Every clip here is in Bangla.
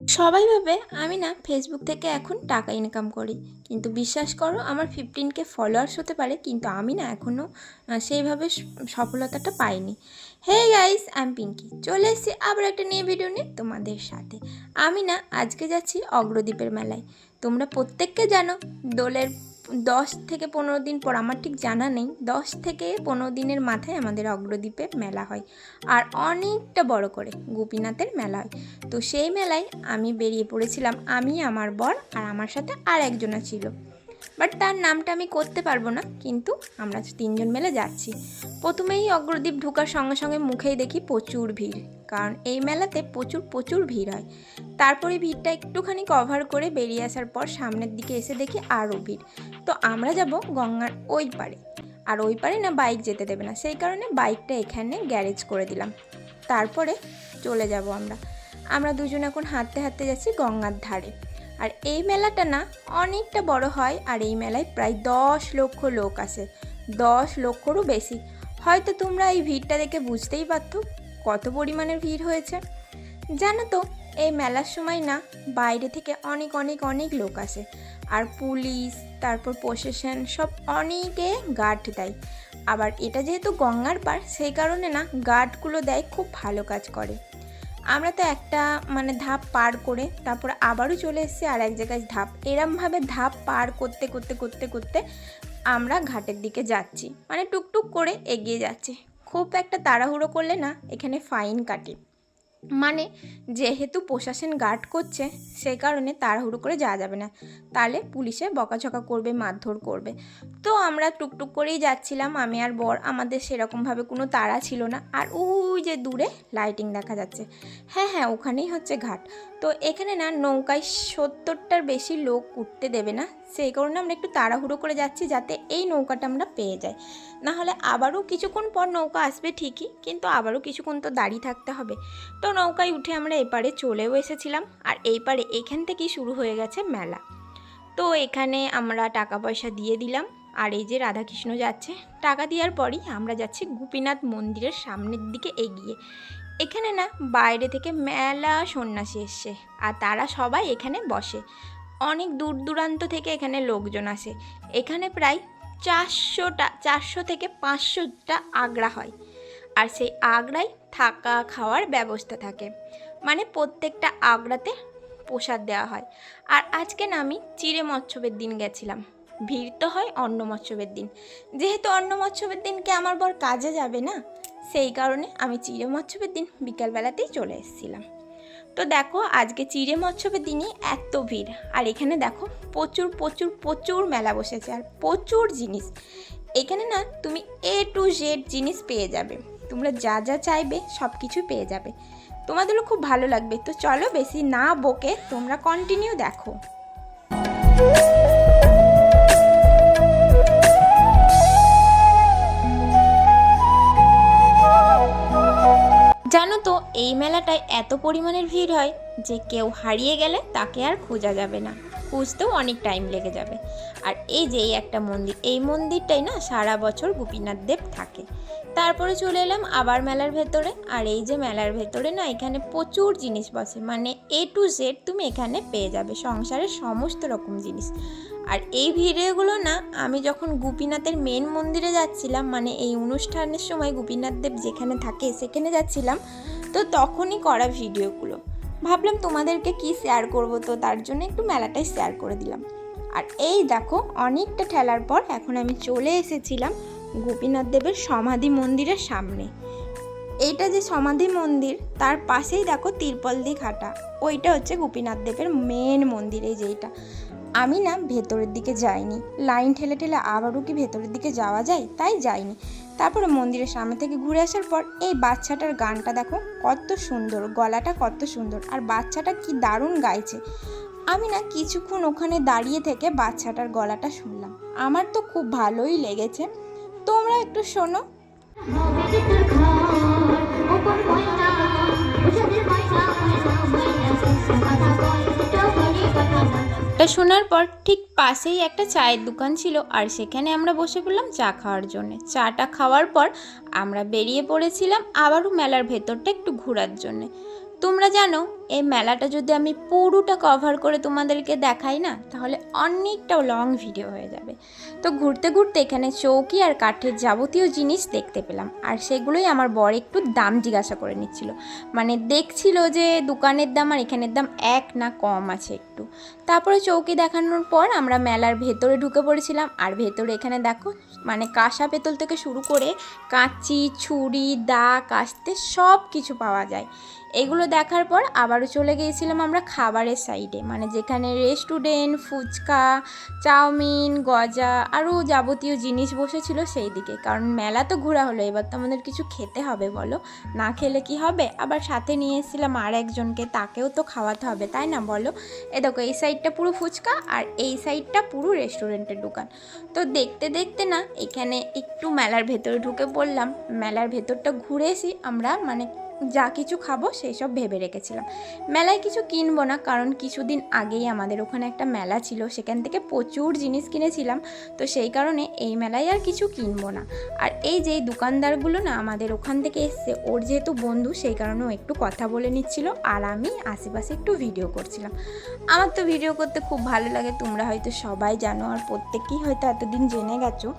সবাই ভাবে আমি না ফেসবুক থেকে এখন টাকা ইনকাম করি, কিন্তু বিশ্বাস করো আমার 15K ফলোয়ার্স হতে পারে, কিন্তু আমি না এখনও সেইভাবে সফলতাটা পাইনি। হে গাইস, আমি পিঙ্কি চলে এসেছি আবার একটা নিয়ে ভিডিও নিয়ে তোমাদের সাথে। আমি না আজকে যাচ্ছি অগ্রদ্বীপের মেলায়। তোমরা প্রত্যেককে জানো দোলের 10 থেকে 15 দিন পর, আমার ঠিক জানা নেই, 10 থেকে 15 দিনের মাথায় আমাদের অগ্রদ্বীপে মেলা হয়, আর অনেকটা বড় করে গোপীনাথের মেলা হয়। তো সেই মেলায় আমি বেরিয়ে পড়েছিলাম, আমি, আমার বর আর আমার সাথে আর একজনা ছিল, বাট তার নামটা আমি করতে পারবো না, কিন্তু আমরা 3জন মিলে যাচ্ছি। প্রথমেই অগ্রদ্বীপ ঢোকার সঙ্গে সঙ্গে মুখেই দেখি প্রচুর ভিড়, কারণ এই মেলাতে প্রচুর প্রচুর ভিড় হয়। তারপরে ভিড়টা একটুখানি কভার করে বেরিয়ে আসার পর সামনের দিকে এসে দেখি আরও ভিড়। তো আমরা যাব গঙ্গার ওই পারে, আর ওই পারে না বাইক যেতে দেবে না, সেই কারণে বাইকটা এখানে গ্যারেজ করে দিলাম। তারপরে চলে যাব আমরা দুজন এখন হাঁটতে হাঁটতে যাচ্ছি গঙ্গার ধারে। আর এই মেলাটা না অনেকটা বড় হয়, আর এই মেলায় প্রায় 10 লক্ষ লোক আসে, 10 লক্ষরও বেশি। হয়তো তোমরা এই ভিড়টা দেখে বুঝতেই পারতো কত পরিমাণের ভিড় হয়েছে। জানো তো, এই মেলার সময় না বাইরে থেকে অনেক অনেক অনেক লোক আসে, আর পুলিশ, তারপর প্রশাসন সব অনেকে গার্ড দেয়। আবার এটা যেহেতু গঙ্গার পার, সেই কারণে না গার্ডগুলো দেয়, খুব ভালো কাজ করে। আমরা তো একটা ধাপ পার করে তারপর আবারও চলে এসেছি আর এক জায়গায় ধাপ, এরমভাবে ধাপ পার করতে করতে করতে করতে আমরা ঘাটের দিকে যাচ্ছি, টুকটুক করে এগিয়ে যাচ্ছি। খুব একটা তাড়াহুড়ো করলে না এখানে ফাইন কাটে, যেহেতু প্রশাসন গার্ড করছে সেই কারণে তাড়াহুড়ো করে যাওয়া যাবে না, তাহলে পুলিশে বকাঝকা করবে, মারধর করবে। তো আমরা টুকটুক করেই যাচ্ছিলাম, আমি আর বর, আমাদের সেরকমভাবে কোনো তাড়া ছিল না। আর ওই যে দূরে লাইটিং দেখা যাচ্ছে, হ্যাঁ হ্যাঁ ওখানেই হচ্ছে ঘাট। তো এখানে না নৌকায় 70টার বেশি লোক উঠতে দেবে না, সেই কারণে আমরা একটু তাড়াহুড়ো করে যাচ্ছি যাতে এই নৌকাটা আমরা পেয়ে যাই। নাহলে আবারও কিছুক্ষণ পর নৌকা আসবে ঠিকই, কিন্তু আবারও কিছুক্ষণ তো দাঁড়িয়ে থাকতে হবে। তো নৌকায় উঠে আমরা এপারে চলেও এসেছিলাম, আর এইপারে এখান থেকেই শুরু হয়ে গেছে মেলা। তো এখানে আমরা টাকা পয়সা দিয়ে দিলাম, আর এই যে রাধাকৃষ্ণ যাচ্ছে, টাকা দেওয়ার পরই আমরা যাচ্ছি গোপীনাথ মন্দিরের সামনের দিকে এগিয়ে। এখানে না বাইরে থেকে মেলা সন্ন্যাসী এসছে, আর তারা সবাই এখানে বসে। অনেক দূর দূরান্ত থেকে এখানে লোকজন আসে। এখানে প্রায় 400 থেকে 500টা আগড়া হয়, আর সেই আগড়ায় থাকা খাওয়ার ব্যবস্থা থাকে, প্রত্যেকটা আগড়াতে প্রসাদ দেওয়া হয়। আর আজকে না আমি চিড়ে মচ্ছবের দিন গেছিলাম, ভিড় তো হয় অন্ন মচ্ছবের দিন, যেহেতু অন্ন মচ্ছবের দিনকে আমার বর কাজে যাবে না, সেই কারণে আমি চিড়ে মচ্ছবের দিন বিকালবেলাতেই চলে এসেছিলাম। তো দেখো আজকে চিড়ে মচ্ছবের দিনই এত ভিড়, আর এখানে দেখো প্রচুর প্রচুর প্রচুর মেলা বসেছে, আর প্রচুর জিনিস। এখানে না তুমি A to Z জিনিস পেয়ে যাবে, তোমরা যা যা চাইবে সব কিছু পেয়ে যাবে, তোমাদেরও খুব ভালো লাগবে। তো চলো বেশি না বকে তোমরা কন্টিনিউ দেখো। জানো তো এই মেলাটায় এত পরিমাণের ভিড় হয় যে কেউ হারিয়ে গেলে তাকে আর খোঁজা যাবে না, খুঁজতেও অনেক টাইম লেগে যাবে। আর এই যে এই একটা মন্দির, এই মন্দিরটাই না সারা বছর গোপীনাথ দেব থাকে। তারপরে চলে এলাম আবার মেলার ভেতরে, আর এই যে মেলার ভেতরে না এখানে প্রচুর জিনিস বসে, A to Z তুমি এখানে পেয়ে যাবে সংসারের সমস্ত রকম জিনিস। আর এই ভিডিওগুলো না আমি যখন গোপীনাথের মেন মন্দিরে যাচ্ছিলাম, এই অনুষ্ঠানের সময় গোপীনাথ দেব যেখানে থাকে সেখানে যাচ্ছিলাম, তো তখনই করা ভিডিওগুলো। ভাবলাম তোমাদেরকে কি শেয়ার করব, তো তার জন্য একটু মেলাটাই শেয়ার করে দিলাম। আর এই দেখো অনেকটা ঠেলার পর এখন আমি চলে এসেছিলাম গোপীনাথ দেবের সমাধি মন্দিরের সামনে। এইটা যে সমাধি মন্দির তার পাশেই দেখো তিরপল দিয়ে ঘাটা, ওইটা হচ্ছে গোপীনাথ দেবের মেন মন্দির। এই যেটা আমি না ভেতরের দিকে যাইনি, লাইন ঠেলে ঠেলে আবারও কি ভেতরের দিকে যাওয়া যায়, তাই যাইনি। তারপরে মন্দিরের সামনে থেকে ঘুরে আসার পর এই বাচ্চাটার গানটা দেখো কত সুন্দর, গলাটা কত সুন্দর, আর বাচ্চাটা কি দারুণ গাইছে। আমি না কিছুক্ষণ ওখানে দাঁড়িয়ে থেকে বাচ্চাটার গলাটা শুনলাম, আমার তো খুব ভালোই লেগেছে। তোমরা একটু শোনো। এটা শোনার পর ঠিক পাশেই একটা চায়ের দোকান ছিল, আর সেখানে আমরা বসে পড়লাম চা খাওয়ার জন্য। চাটা খাওয়ার পর আমরা বেরিয়ে পড়েছিলাম আবারও মেলার ভেতরটা একটু ঘোরার জন্য। তোমরা জানো এই মেলাটা যদি আমি পুরোটা কভার করে তোমাদেরকে দেখাই না, তাহলে অনেকটা লং ভিডিও হয়ে যাবে। তো ঘুরতে ঘুরতে এখানে চৌকি আর কাঠের যাবতীয় জিনিস দেখতে পেলাম, আর সেগুলোই আমার বর একটু দাম জিজ্ঞাসা করে নিচ্ছিল। মানে দেখছিল যে দোকানের দাম আর এখানের দাম এক না কম আছে একটু। তারপরে চৌকি দেখানোর পর আমরা মেলার ভেতরে ঢুকে পড়েছিলাম। আর ভেতরে এখানে দেখো মানে কাঁসা পেতল থেকে শুরু করে কাঁচি, ছুরি, দা, কাস্তে সব কিছু পাওয়া যায়। এগুলো দেখার পর আবারও চলে গিয়েছিলাম আমরা খাবারের সাইডে, মানে যেখানে রেস্টুরেন্ট, ফুচকা, চাউমিন, গজা আরও যাবতীয় জিনিস বসেছিল সেই দিকে। কারণ মেলা তো ঘোরা হলো, এবার তো আমাদের কিছু খেতে হবে বলো, না খেলে কি হবে। আবার সাথে নিয়ে এসেছিলাম আর একজনকে, তাকেও তো খাওয়াতে হবে তাই না বলো। এ দেখো এই সাইডটা পুরো ফুচকা আর এই সাইডটা পুরো রেস্টুরেন্টের দোকান। তো দেখতে দেখতে না এখানে একটু মেলার ভেতরে ঢুকে পড়লাম। মেলার ভেতরটা ঘুরে এসে আমরা মানে যা কিছু খাবো সেই সব ভেবে রেখেছিলাম। মেলায় কিছু কিনবো না, কারণ কিছুদিন আগেই আমাদের ওখানে একটা মেলা ছিল, সেখান থেকে প্রচুর জিনিস কিনেছিলাম। তো সেই কারণে এই মেলায় আর কিছু কিনবো না। আর এই যে দোকানদারগুলো না আমাদের ওখান থেকে এসছে, ওর যেহেতু বন্ধু সেই কারণে ও একটু কথা বলে নিচ্ছিল, আর আমি আশেপাশে একটু ভিডিও করছিলাম। আমার তো ভিডিও করতে খুব ভালো লাগে, তোমরা হয়তো সবাই জানো, আর প্রত্যেকেই হয়তো এতদিন জেনে গেছো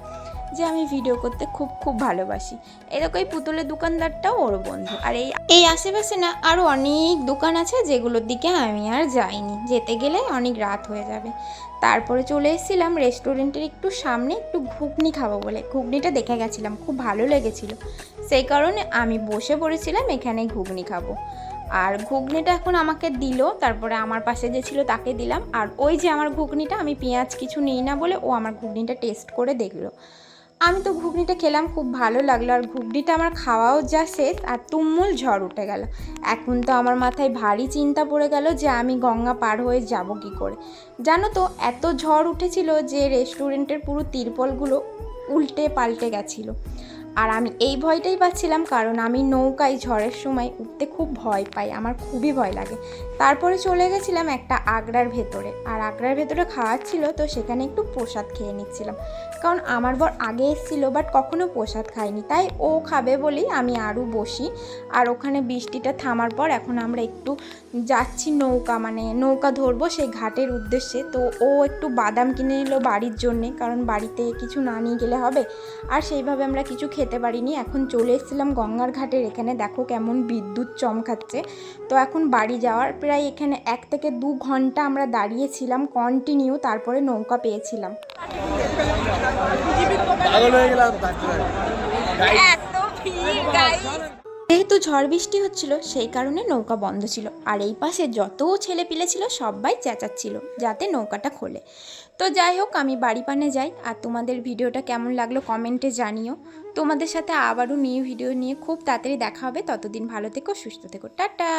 যে আমি ভিডিও করতে খুব খুব ভালোবাসি। এরকম এই পুতুলের দোকানদারটাও ওর বন্ধু। আর এই আশেপাশে না আরও অনেক দোকান আছে যেগুলোর দিকে আমি আর যাইনি, যেতে গেলে অনেক রাত হয়ে যাবে। তারপরে চলে এসেছিলাম রেস্টুরেন্টের একটু সামনে একটু ঘুগনি খাবো বলে। ঘুগনিটা দেখে গেছিলাম, খুব ভালো লেগেছিল, সেই কারণে আমি বসে পড়েছিলাম এখানেই ঘুগনি খাবো। আর ঘুগনিটা এখন আমাকে দিল, তারপরে আমার পাশে যে ছিল তাকে দিলাম। আর ওই যে আমার ঘুগনিটা, আমি পেঁয়াজ কিছু নিই না বলে ও আমার ঘুগনিটা টেস্ট করে দেখলো। আমি তো ঘুগনিটা খেলাম, খুব ভালো লাগলো। আর ঘুগনিটা আমার খাওয়াও যা শেষ আর তুমুল ঝড় উঠে গেল। এখন তো আমার মাথায় ভারী চিন্তা পড়ে গেল যে আমি গঙ্গা পার হয়ে যাব কী করে। জানো তো এত ঝড় উঠেছিল যে রেস্টুরেন্টের পুরো তিরপলগুলো উল্টে পাল্টে গেছিলো। আর আমি এই ভয়টাই পাচ্ছিলাম, কারণ আমি নৌকায় ঝড়ের সময় উঠতে খুব ভয় পাই, আমার খুবই ভয় লাগে। তারপরে চলে গেছিলাম একটা আগ্রার ভেতরে, আর আগ্রার ভেতরে খাওয়ার ছিল, তো সেখানে একটু প্রসাদ খেয়ে নিচ্ছিলাম। কারণ আমার বর আগে এসেছিলো বাট কখনো প্রসাদ খায়নি, তাই ও খাবে বলেই আমি আরও বসি। আর ওখানে বৃষ্টিটা থামার পর এখন আমরা একটু যাচ্ছি নৌকা, মানে নৌকা ধরবো সেই ঘাটের উদ্দেশ্যে। তো ও একটু বাদাম কিনে নিল বাড়ির জন্যে, কারণ বাড়িতে কিছু না নিয়ে গেলে হবে। আর সেইভাবে আমরা কিছু খেতে পারিনি। এখন চলে এসেছিলাম গঙ্গার ঘাটের এখানে, দেখো কেমন বিদ্যুৎ চমকাচ্ছে। তো এখন বাড়ি যাওয়ার প্রায় এখানে 1 থেকে 2 ঘন্টা আমরা দাঁড়িয়েছিলাম কন্টিনিউ, তারপরে নৌকা পেয়েছিলাম। যেহেতু ঝড় বৃষ্টি হচ্ছিল সেই কারণে নৌকা বন্ধ ছিল, আর এই পাশে যত ছেলে পিলে ছিল সবাই চেঁচাচ্ছিল যাতে নৌকাটা খোলে। তো যাই হোক আমি বাড়ি পানে যাই। আর তোমাদের ভিডিওটা কেমন লাগলো কমেন্টে জানিও। তোমাদের সাথে আবারও নিউ ভিডিও নিয়ে খুব তাড়াতাড়ি দেখা হবে। ততদিন ভালো থেকো, সুস্থ থেকো, টাটা।